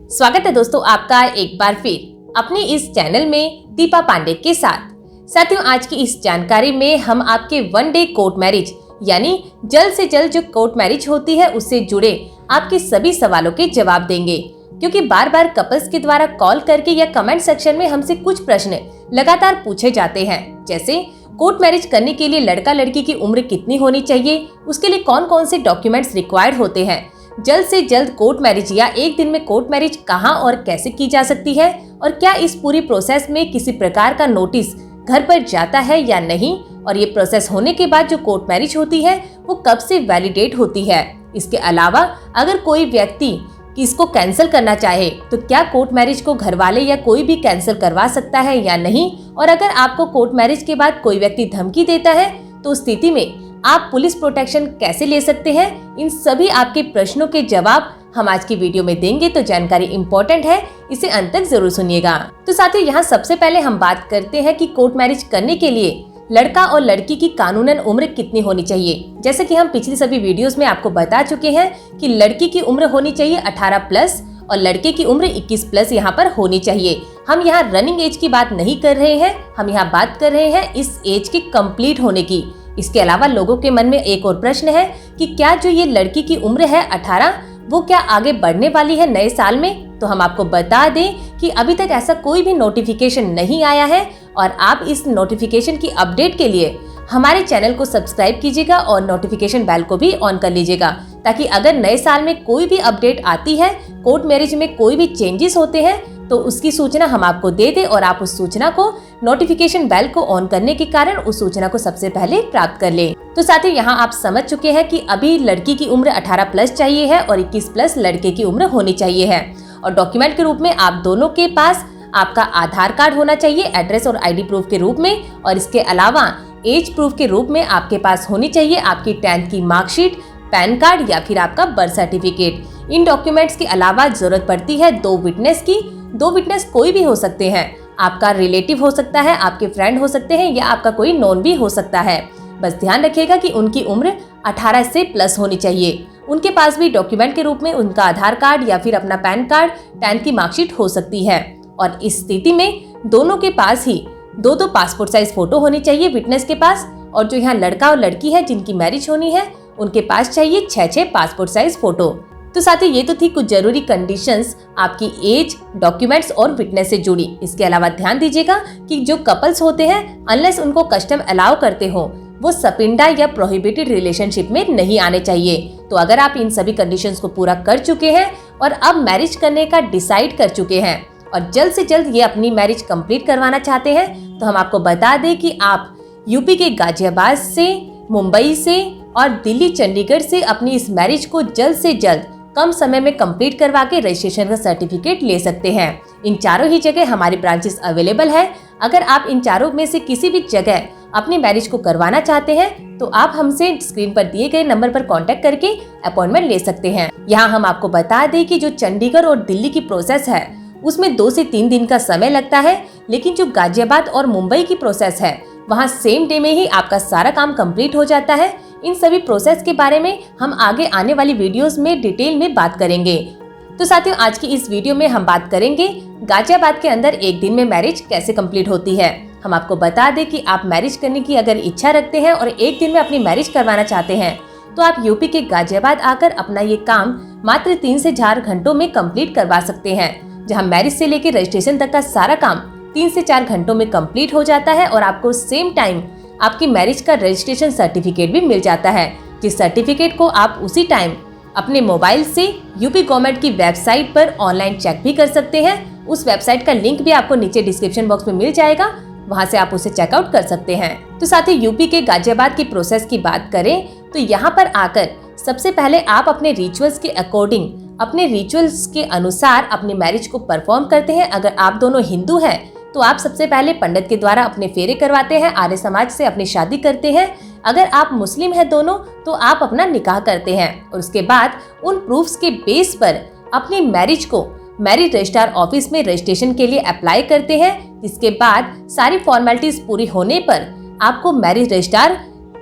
स्वागत है दोस्तों आपका एक बार फिर अपने इस चैनल में दीपा पांडे के साथ। साथियों, आज की इस जानकारी में हम आपके वन डे कोर्ट मैरिज यानी जल्द से जल्द जो कोर्ट मैरिज होती है उससे जुड़े आपके सभी सवालों के जवाब देंगे, क्योंकि बार बार कपल्स के द्वारा कॉल करके या कमेंट सेक्शन में हमसे कुछ प्रश्न लगातार पूछे जाते हैं। जैसे कोर्ट मैरिज करने के लिए लड़का लड़की की उम्र कितनी होनी चाहिए, उसके लिए कौन कौन से डॉक्यूमेंट्स रिक्वायर्ड होते हैं, जल्द से जल्द कोर्ट मैरिज या एक दिन में कोर्ट मैरिज कहां और कैसे की जा सकती है, और क्या इस पूरी प्रोसेस में किसी प्रकार का नोटिस घर पर जाता है या नहीं, और ये प्रोसेस होने के बाद जो कोर्ट मैरिज होती है वो कब से वैलिडेट होती है। इसके अलावा अगर कोई व्यक्ति इसको कैंसिल करना चाहे तो क्या कोर्ट मैरिज को घर वाले या कोई भी कैंसिल करवा सकता है या नहीं, और अगर आपको कोर्ट मैरिज के बाद कोई व्यक्ति धमकी देता है तो उस स्थिति में आप पुलिस प्रोटेक्शन कैसे ले सकते हैं। इन सभी आपके प्रश्नों के जवाब हम आज की वीडियो में देंगे, तो जानकारी इम्पोर्टेंट है, इसे अंत तक जरूर सुनिएगा। तो साथियों, यहाँ सबसे पहले हम बात करते हैं कि कोर्ट मैरिज करने के लिए लड़का और लड़की की कानूनन उम्र कितनी होनी चाहिए। जैसे कि हम पिछली सभी वीडियोस में आपको बता चुके हैं कि लड़की की उम्र होनी चाहिए 18 प्लस और लड़के की उम्र 21 प्लस यहाँ पर होनी चाहिए। हम यहाँ रनिंग एज की बात नहीं कर रहे हैं, हम यहाँ बात कर रहे हैं इस एज के कंप्लीट होने की। इसके अलावा लोगों के मन में एक और प्रश्न है कि क्या जो ये लड़की की उम्र है 18 वो क्या आगे बढ़ने वाली है नए साल में। तो हम आपको बता दें कि अभी तक ऐसा कोई भी नोटिफिकेशन नहीं आया है, और आप इस नोटिफिकेशन की अपडेट के लिए हमारे चैनल को सब्सक्राइब कीजिएगा और नोटिफिकेशन बेल को भी ऑन कर लीजिएगा, ताकि अगर नए साल में कोई भी अपडेट आती है, कोर्ट मैरिज में कोई भी चेंजेस होते हैं, तो उसकी सूचना हम आपको दे दें और आप उस सूचना को नोटिफिकेशन बेल को ऑन करने के कारण उस सूचना को सबसे पहले प्राप्त कर लें। तो साथियों, यहाँ आप समझ चुके हैं कि अभी लड़की की उम्र 18 प्लस चाहिए है और 21 प्लस लड़के की उम्र होनी चाहिए है, और डॉक्यूमेंट के रूप में आप दोनों के पास आपका आधार कार्ड होना चाहिए एड्रेस और आईडी प्रूफ के रूप में, और इसके अलावा एज प्रूफ के रूप में आपके पास होनी चाहिए आपकी 10th की मार्कशीट, पैन कार्ड या फिर आपका बर्थ सर्टिफिकेट। इन डॉक्यूमेंट्स के अलावा जरूरत पड़ती है 2 विटनेस की। 2 विटनेस कोई भी हो सकते हैं, आपका रिलेटिव हो सकता है, आपके फ्रेंड हो सकते हैं, या आपका कोई नोन भी हो सकता है। बस ध्यान रखिएगा कि उनकी उम्र 18 से प्लस होनी चाहिए। उनके पास भी डॉक्यूमेंट के रूप में उनका आधार कार्ड या फिर अपना पैन कार्ड, 10th की मार्कशीट हो सकती है, और इस स्थिति में दोनों के पास ही 2 पासपोर्ट साइज फोटो होनी चाहिए विटनेस के पास, और जो यहाँ लड़का और लड़की है जिनकी मैरिज होनी है उनके पास चाहिए 6 पासपोर्ट साइज फोटो। तो साथियों, ये तो थी कुछ जरूरी कंडीशंस आपकी एज, डॉक्यूमेंट्स और विटनेस से जुड़ी। इसके अलावा ध्यान दीजिएगा कि जो कपल्स होते हैं अनलेस उनको कस्टम अलाउ करते हो वो सपिंडा या प्रोहिबिटेड रिलेशनशिप में नहीं आने चाहिए। तो अगर आप इन सभी कंडीशंस को पूरा कर चुके हैं और अब मैरिज करने का डिसाइड कर चुके हैं और जल्द से जल्द ये अपनी मैरिज कंप्लीट करवाना चाहते हैं, तो हम आपको बता दें कि आप यूपी के गाजियाबाद से, मुंबई से और दिल्ली, चंडीगढ़ से अपनी इस मैरिज को जल्द से जल्द कम समय में कंप्लीट करवा के रजिस्ट्रेशन का सर्टिफिकेट ले सकते हैं। इन चारों ही जगह हमारी ब्रांचेस अवेलेबल है। अगर आप इन चारों में से किसी भी जगह अपनी मैरिज को करवाना चाहते हैं तो आप हमसे स्क्रीन पर दिए गए नंबर पर कांटेक्ट करके अपॉइंटमेंट ले सकते हैं। यहाँ हम आपको बता दें कि जो चंडीगढ़ और दिल्ली की प्रोसेस है उसमें 2 से 3 दिन का समय लगता है, लेकिन जो गाजियाबाद और मुंबई की प्रोसेस है वहाँ सेम डे में ही आपका सारा काम कंप्लीट हो जाता है। इन सभी प्रोसेस के बारे में हम आगे आने वाली वीडियोस में डिटेल में बात करेंगे। तो साथियों, आज की इस वीडियो में हम बात करेंगे गाजियाबाद के अंदर एक दिन में मैरिज कैसे कंप्लीट होती है। हम आपको बता दें कि आप मैरिज करने की अगर इच्छा रखते हैं और एक दिन में अपनी मैरिज करवाना चाहते हैं तो आप यूपी के गाजियाबाद आकर अपना ये काम मात्र 3 से 4 घंटों में कंप्लीट करवा सकते हैं, जहाँ मैरिज से लेकर रजिस्ट्रेशन तक का सारा काम 3 से 4 घंटों में कंप्लीट हो जाता है, और आपको सेम टाइम आपकी मैरिज का रजिस्ट्रेशन सर्टिफिकेट भी मिल जाता है, जिस सर्टिफिकेट को आप उसी टाइम अपने मोबाइल से यूपी गवर्नमेंट की वेबसाइट पर ऑनलाइन चेक भी कर सकते हैं। उस वेबसाइट का लिंक भी आपको नीचे डिस्क्रिप्शन बॉक्स में मिल जाएगा, वहां से आप उसे चेकआउट कर सकते हैं। तो साथ ही यूपी के गाजियाबाद की प्रोसेस की बात करें तो यहाँ पर आकर सबसे पहले आप अपने रिचुअल्स के अकॉर्डिंग, अपने रिचुअल्स के अनुसार अपनी मैरिज को परफॉर्म करते हैं। अगर आप दोनों हिंदू हैं तो आप सबसे पहले पंडित के द्वारा अपने फेरे करवाते हैं, आर्य समाज से अपनी शादी करते हैं। अगर आप मुस्लिम हैं दोनों तो आप अपना निकाह करते हैं, और उसके बाद उन प्रूफ्स के बेस पर अपनी मैरिज को मैरिज रजिस्ट्रार ऑफिस में रजिस्ट्रेशन के लिए अप्लाई करते हैं। जिसके बाद सारी फॉर्मेलिटीज पूरी होने पर आपको मैरिज रजिस्ट्रार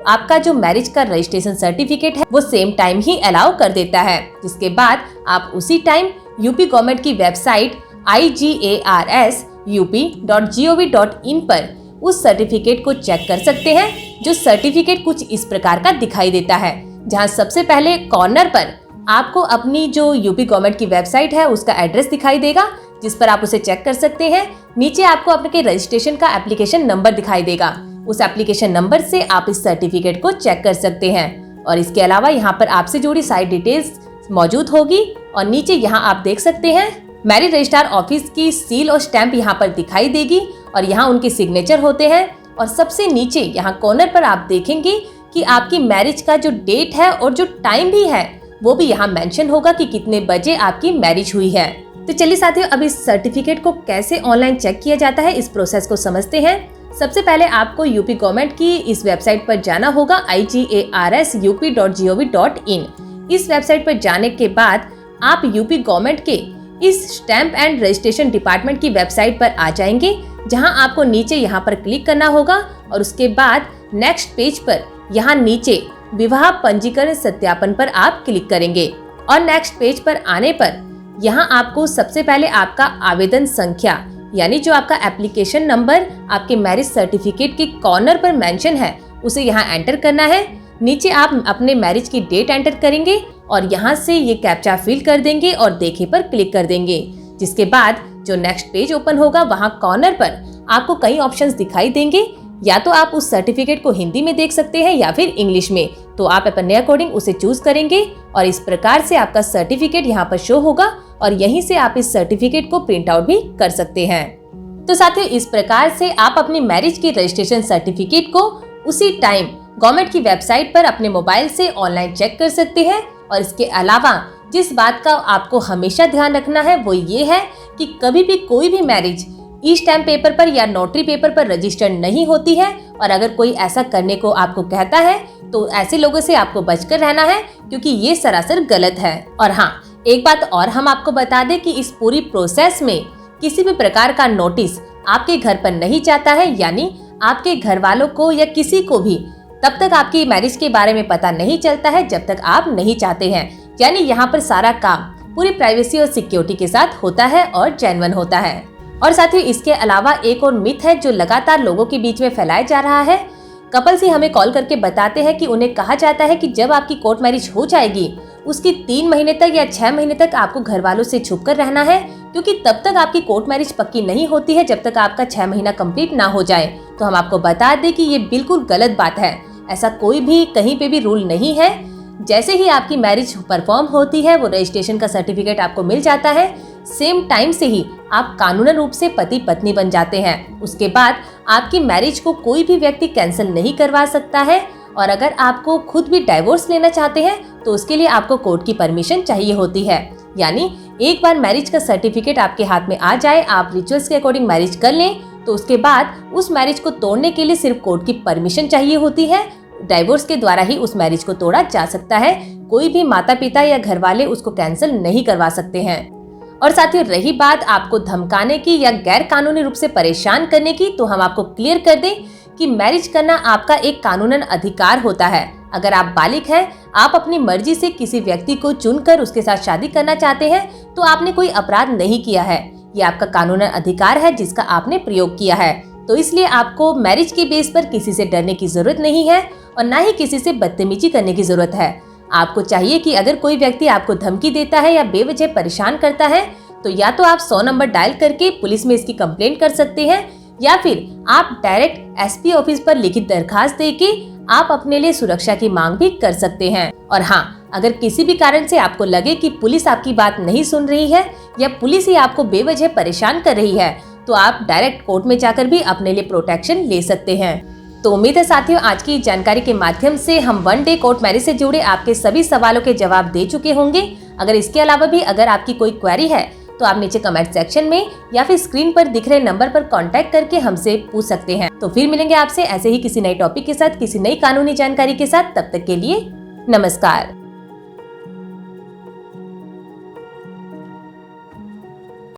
आपका जो मैरिज का रजिस्ट्रेशन सर्टिफिकेट है वो सेम टाइम ही अलाउ कर देता है, जिसके बाद आप उसी टाइम यूपी गवर्नमेंट की वेबसाइट igarup.gov.in पर उस सर्टिफिकेट को चेक कर सकते हैं, जो सर्टिफिकेट कुछ इस प्रकार का दिखाई देता है, जहां सबसे पहले कॉर्नर पर आपको अपनी जो यूपी गवर्नमेंट की वेबसाइट है उसका एड्रेस दिखाई देगा, जिस पर आप उसे चेक कर सकते हैं। नीचे आपको अपने रजिस्ट्रेशन का एप्लीकेशन नंबर दिखाई देगा, उस एप्लीकेशन नंबर से आप इस सर्टिफिकेट को चेक कर सकते हैं। और इसके अलावा यहाँ पर आपसे जुड़ी सारी डिटेल्स मौजूद होगी। और नीचे यहाँ आप देख सकते हैं मैरिज रजिस्ट्रार ऑफिस की सील और स्टैंप यहाँ पर दिखाई देगी और यहाँ उनके सिग्नेचर होते हैं। और सबसे नीचे यहाँ कॉर्नर पर आप देखेंगे कि आपकी मैरिज का जो डेट है और जो टाइम भी है वो भी यहाँ मेंशन होगा कि कितने बजे आपकी मैरिज हुई है। तो चलिए साथियों, अब इस सर्टिफिकेट को कैसे ऑनलाइन चेक किया जाता है इस प्रोसेस को समझते हैं। सबसे पहले आपको यूपी गवर्नमेंट की इस वेबसाइट पर जाना होगा igarup.gov.in। इस वेबसाइट पर जाने के बाद आप यूपी गवर्नमेंट के इस स्टैंप एंड रजिस्ट्रेशन डिपार्टमेंट की वेबसाइट पर आ जाएंगे, जहां आपको नीचे यहाँ पर क्लिक करना होगा और उसके बाद नेक्स्ट पेज पर यहाँ नीचे विवाह पंजीकरण सत्यापन पर आप क्लिक करेंगे। और नेक्स्ट पेज पर आने पर यहाँ आपको सबसे पहले आपका आवेदन संख्या यानी जो आपका एप्लीकेशन नंबर आपके मैरिज सर्टिफिकेट के कॉर्नर पर मेंशन है उसे यहाँ एंटर करना है। नीचे आप अपने मैरिज की डेट एंटर करेंगे और यहाँ से ये कैप्चा फिल कर देंगे और देखे पर क्लिक कर देंगे। जिसके बाद जो नेक्स्ट पेज ओपन होगा वहाँ कॉर्नर पर आपको कई ऑप्शंस दिखाई देंगे, या तो आप उस सर्टिफिकेट को हिंदी में देख सकते हैं या फिर इंग्लिश में, तो आप अपने अकॉर्डिंग उसे चूज करेंगे और इस प्रकार से आपका सर्टिफिकेट यहाँ पर शो होगा और यहीं से आप इस सर्टिफिकेट को प्रिंट आउट भी कर सकते हैं। तो साथियों, इस प्रकार से आप अपनी मैरिज की रजिस्ट्रेशन सर्टिफिकेट को उसी टाइम गवर्नमेंट की वेबसाइट पर अपने मोबाइल से ऑनलाइन चेक कर सकते हैं। और इसके अलावा जिस बात का आपको हमेशा ध्यान रखना है वो ये है कि कभी भी कोई भी मैरिज ई स्टैम्प पेपर पर या नोटरी पेपर पर रजिस्टर्ड नहीं होती है। और अगर कोई ऐसा करने को आपको कहता है तो ऐसे लोगों से आपको बचकर रहना है, क्योंकि ये सरासर गलत है। और हाँ, एक बात और हम आपको बता दें कि इस पूरी प्रोसेस में किसी भी प्रकार का नोटिस आपके घर पर नहीं जाता है, यानी आपके घर वालों को या किसी को भी तब तक आपकी मैरिज के बारे में पता नहीं चलता है जब तक आप नहीं चाहते हैं। यानी यहाँ पर सारा काम पूरी प्राइवेसी और सिक्योरिटी के साथ होता है और जेन्युइन होता है। और साथियों, इसके अलावा एक और मिथ है जो लगातार लोगों के बीच में फैलाया जा रहा है। कपल्स ही हमें कॉल करके बताते हैं कि उन्हें कहा जाता है कि जब आपकी कोर्ट मैरिज हो जाएगी उसकी 3 महीने तक या 6 महीने तक आपको घर वालों से छुप कर रहना है, क्योंकि तब तक आपकी कोर्ट मैरिज पक्की नहीं होती है जब तक आपका 6 महीना कंप्लीट ना हो जाए। तो हम आपको बता दें कि ये बिल्कुल गलत बात है। ऐसा कोई भी कहीं पे भी रूल नहीं है। जैसे ही आपकी मैरिज परफॉर्म होती है, वो रजिस्ट्रेशन का सर्टिफिकेट आपको मिल जाता है, सेम टाइम से ही आप कानूनन रूप से पति पत्नी बन जाते हैं। उसके बाद आपकी मैरिज को कोई भी व्यक्ति कैंसिल नहीं करवा सकता है। और अगर आपको खुद भी डाइवोर्स लेना चाहते हैं तो उसके लिए आपको कोर्ट की परमिशन चाहिए होती है। यानी एक बार मैरिज का सर्टिफिकेट आपके हाथ में आ जाए, आप रिचुअल्स के अकॉर्डिंग मैरिज कर लें, तो उसके बाद उस मैरिज को तोड़ने के लिए सिर्फ कोर्ट की परमिशन चाहिए होती है। डाइवोर्स के द्वारा ही उस मैरिज को तोड़ा जा सकता है। कोई भी माता पिता या घर वाले उसको कैंसिल नहीं करवा सकते हैं। और साथियों, रही बात आपको धमकाने की या गैर कानूनी रूप से परेशान करने की, तो हम आपको क्लियर कर दें कि मैरिज करना आपका एक कानूनन अधिकार होता है। अगर आप बालिग हैं, आप अपनी मर्जी से किसी व्यक्ति को चुनकर उसके साथ शादी करना चाहते हैं, तो आपने कोई अपराध नहीं किया है। ये आपका कानूनन अधिकार है जिसका आपने प्रयोग किया है। तो इसलिए आपको मैरिज के बेस पर किसी से डरने की जरूरत नहीं है और ना ही किसी से बदतमीजी करने की जरूरत है। आपको चाहिए कि अगर कोई व्यक्ति आपको धमकी देता है या बेवजह परेशान करता है, तो या तो आप 100 नंबर डायल करके पुलिस में इसकी कंप्लेंट कर सकते हैं, या फिर आप डायरेक्ट एसपी ऑफिस पर लिखित दरखास्त देके आप अपने लिए सुरक्षा की मांग भी कर सकते हैं। और हाँ, अगर किसी भी कारण से आपको लगे कि पुलिस आपकी बात नहीं सुन रही है या पुलिस ही आपको बेवजह परेशान कर रही है, तो आप डायरेक्ट कोर्ट में जाकर भी अपने लिए प्रोटेक्शन ले सकते हैं। तो उम्मीद है साथियों, आज की जानकारी के माध्यम से हम 1 डे कोर्ट मैरिज से जुड़े आपके सभी सवालों के जवाब दे चुके होंगे। अगर इसके अलावा भी अगर आपकी कोई क्वेरी है तो आप नीचे कमेंट सेक्शन में या फिर स्क्रीन पर दिख रहे नंबर पर कांटेक्ट करके हमसे पूछ सकते हैं। तो फिर मिलेंगे आपसे ऐसे ही किसी नए टॉपिक के साथ, किसी नई कानूनी जानकारी के साथ। तब तक के लिए नमस्कार।